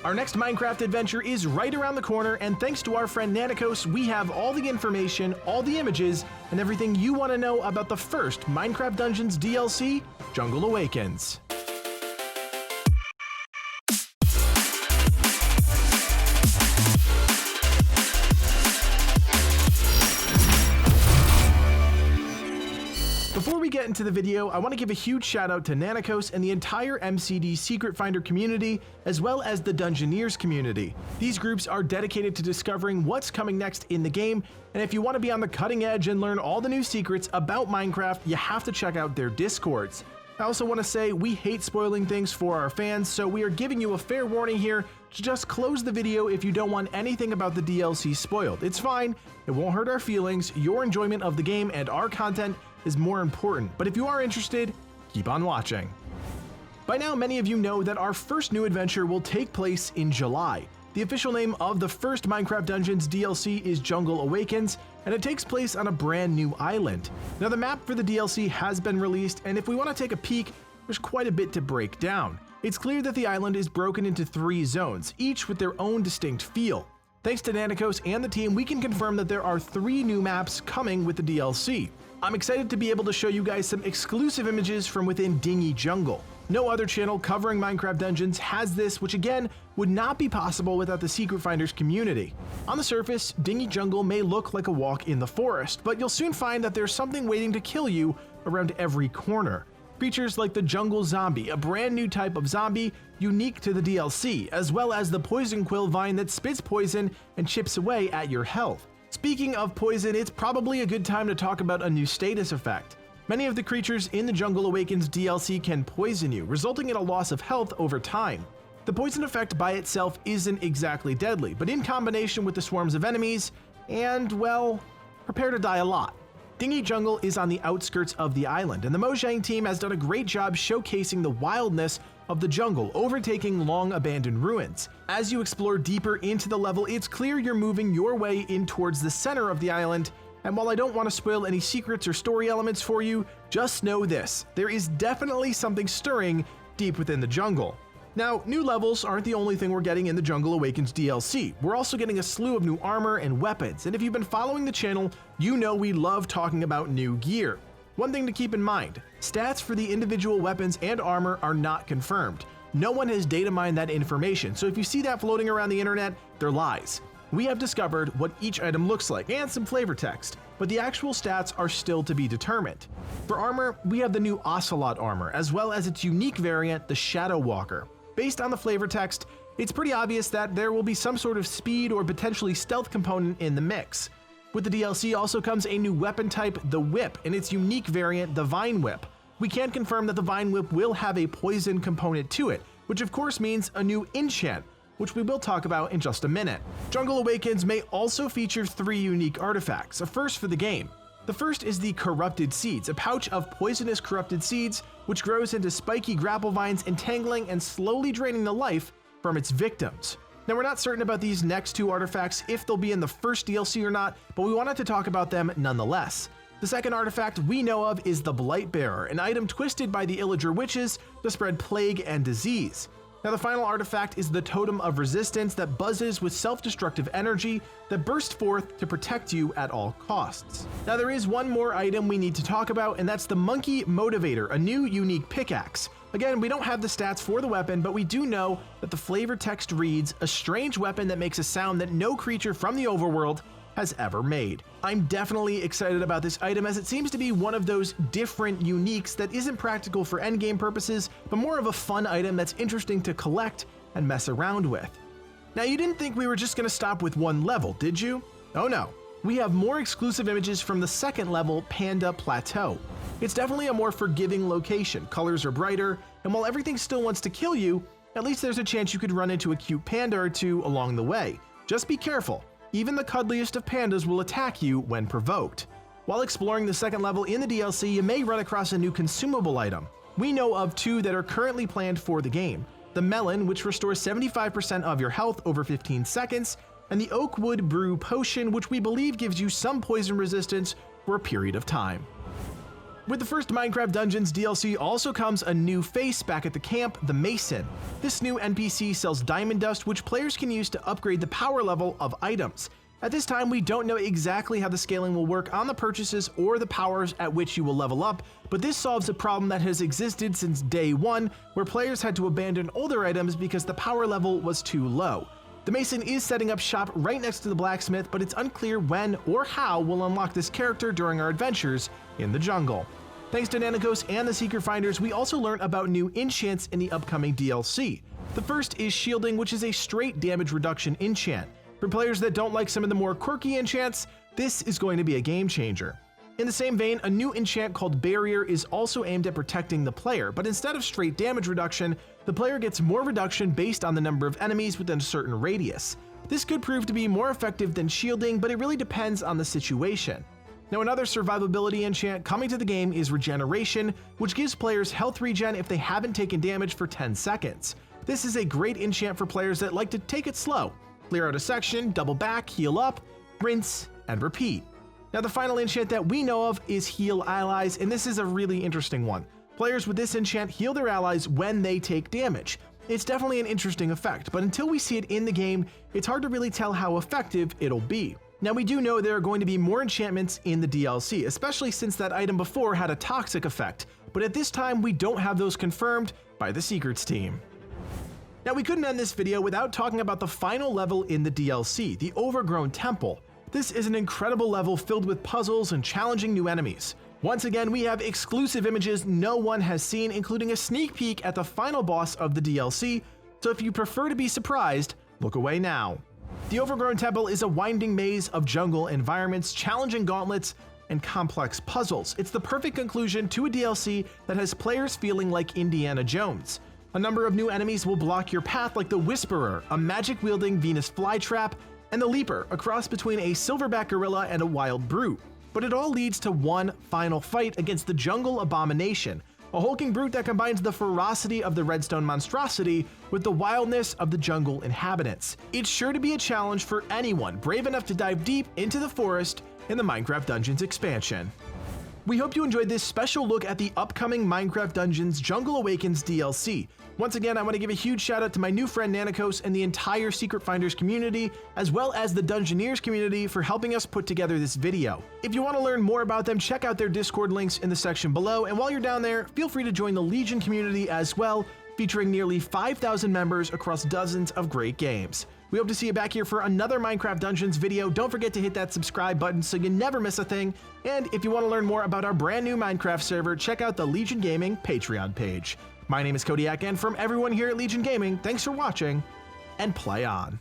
Our next Minecraft adventure is right around the corner, and thanks to our friend Nanikos, we have all the information, all the images, and everything you want to know about the first Minecraft Dungeons DLC, Jungle Awakens. Before we get into the video, I want to give a huge shout out to Nanikos and the entire MCD Secret Finder community, as well as the Dungeoneers community. These groups are dedicated to discovering what's coming next in the game, and if you want to be on the cutting edge and learn all the new secrets about Minecraft, you have to check out their Discords. I also want to say we hate spoiling things for our fans, so we are giving you a fair warning here to just close the video if you don't want anything about the DLC spoiled. It's fine, it won't hurt our feelings, your enjoyment of the game and our content is more important, but if you are interested, keep on watching. By now, many of you know that our first new adventure will take place in July. The official name of the first Minecraft Dungeons DLC is Jungle Awakens, and it takes place on a brand new island. Now, the map for the DLC has been released, and if we want to take a peek, there's quite a bit to break down. It's clear that the island is broken into 3 zones, each with their own distinct feel. Thanks to Nanikos and the team, we can confirm that there are 3 new maps coming with the DLC. I'm excited to be able to show you guys some exclusive images from within Dinghy Jungle. No other channel covering Minecraft Dungeons has this, which again would not be possible without the Secret Finders community. On the surface, Dinghy Jungle may look like a walk in the forest, but you'll soon find that there's something waiting to kill you around every corner. Creatures like the Jungle Zombie, a brand new type of zombie unique to the DLC, as well as the Poison Quill Vine that spits poison and chips away at your health. Speaking of poison, it's probably a good time to talk about a new status effect. Many of the creatures in the Jungle Awakens DLC can poison you, resulting in a loss of health over time. The poison effect by itself isn't exactly deadly, but in combination with the swarms of enemies, and well, prepare to die a lot. Dinghy Jungle is on the outskirts of the island, and the Mojang team has done a great job showcasing the wildness of the jungle, overtaking long-abandoned ruins. As you explore deeper into the level, it's clear you're moving your way in towards the center of the island, and while I don't want to spoil any secrets or story elements for you, just know this: there is definitely something stirring deep within the jungle. Now, new levels aren't the only thing we're getting in the Jungle Awakens DLC. We're also getting a slew of new armor and weapons, and if you've been following the channel, you know we love talking about new gear. One thing to keep in mind, stats for the individual weapons and armor are not confirmed. No one has data mined that information, so if you see that floating around the internet, they're lies. We have discovered what each item looks like and some flavor text, but the actual stats are still to be determined. For armor, we have the new Ocelot armor, as well as its unique variant, the Shadow Walker. Based on the flavor text, it's pretty obvious that there will be some sort of speed or potentially stealth component in the mix. With the DLC also comes a new weapon type, the Whip, and its unique variant, the Vine Whip. We can confirm that the Vine Whip will have a poison component to it, which of course means a new enchant, which we will talk about in just a minute. Jungle Awakens may also feature 3 unique artifacts, a first for the game. The first is the Corrupted Seeds, a pouch of poisonous corrupted seeds, which grows into spiky grapple vines, entangling and slowly draining the life from its victims. Now, we're not certain about these next 2 artifacts, if they'll be in the first DLC or not, but we wanted to talk about them nonetheless. The second artifact we know of is the Blightbearer, an item twisted by the Illager witches to spread plague and disease. Now, the final artifact is the Totem of Resistance that buzzes with self-destructive energy that bursts forth to protect you at all costs. Now, there is one more item we need to talk about, and that's the Monkey Motivator, a new unique pickaxe. Again, we don't have the stats for the weapon, but we do know that the flavor text reads, "A strange weapon that makes a sound that no creature from the overworld has ever made." I'm definitely excited about this item, as it seems to be one of those different uniques that isn't practical for endgame purposes, but more of a fun item that's interesting to collect and mess around with. Now, you didn't think we were just going to stop with one level, did you? Oh no. We have more exclusive images from the second level, Panda Plateau. It's definitely a more forgiving location, colors are brighter, and while everything still wants to kill you, at least there's a chance you could run into a cute panda or 2 along the way. Just be careful. Even the cuddliest of pandas will attack you when provoked. While exploring the second level in the DLC, you may run across a new consumable item. We know of 2 that are currently planned for the game: the Melon, which restores 75% of your health over 15 seconds, and the Oakwood Brew Potion, which we believe gives you some poison resistance for a period of time. With the first Minecraft Dungeons DLC also comes a new face back at the camp, the Mason. This new NPC sells diamond dust, which players can use to upgrade the power level of items. At this time, we don't know exactly how the scaling will work on the purchases or the powers at which you will level up, but this solves a problem that has existed since day one, where players had to abandon older items because the power level was too low. The Mason is setting up shop right next to the blacksmith, but it's unclear when or how we'll unlock this character during our adventures in the jungle. Thanks to Nanakos and the Secret Finders, we also learn about new enchants in the upcoming DLC. The first is shielding, which is a straight damage reduction enchant. For players that don't like some of the more quirky enchants, this is going to be a game changer. In the same vein, a new enchant called Barrier is also aimed at protecting the player, but instead of straight damage reduction, the player gets more reduction based on the number of enemies within a certain radius. This could prove to be more effective than shielding, but it really depends on the situation. Now, another survivability enchant coming to the game is Regeneration, which gives players health regen if they haven't taken damage for 10 seconds. This is a great enchant for players that like to take it slow. Clear out a section, double back, heal up, rinse, and repeat. Now, the final enchant that we know of is Heal Allies, and this is a really interesting one. Players with this enchant heal their allies when they take damage. It's definitely an interesting effect, but until we see it in the game, it's hard to really tell how effective it'll be. Now, we do know there are going to be more enchantments in the DLC, especially since that item before had a toxic effect, but at this time we don't have those confirmed by the Secrets team. Now, we couldn't end this video without talking about the final level in the DLC, the Overgrown Temple. This is an incredible level filled with puzzles and challenging new enemies. Once again, we have exclusive images no one has seen, including a sneak peek at the final boss of the DLC, so if you prefer to be surprised, look away now. The Overgrown Temple is a winding maze of jungle environments, challenging gauntlets, and complex puzzles. It's the perfect conclusion to a DLC that has players feeling like Indiana Jones. A number of new enemies will block your path, like the Whisperer, a magic-wielding Venus flytrap, and the Leaper, a cross between a silverback gorilla and a wild brute. But it all leads to one final fight against the Jungle Abomination, a hulking brute that combines the ferocity of the redstone monstrosity with the wildness of the jungle inhabitants. It's sure to be a challenge for anyone brave enough to dive deep into the forest in the Minecraft Dungeons expansion. We hope you enjoyed this special look at the upcoming Minecraft Dungeons Jungle Awakens DLC. Once again, I want to give a huge shout out to my new friend Nanakos and the entire Secret Finders community, as well as the Dungeoneers community for helping us put together this video. If you want to learn more about them, check out their Discord links in the section below, and while you're down there, feel free to join the Legion community as well, featuring nearly 5,000 members across dozens of great games. We hope to see you back here for another Minecraft Dungeons video. Don't forget to hit that subscribe button so you never miss a thing. And if you want to learn more about our brand new Minecraft server, check out the Legion Gaming Patreon page. My name is Codiak, and from everyone here at Legion Gaming, thanks for watching, and play on.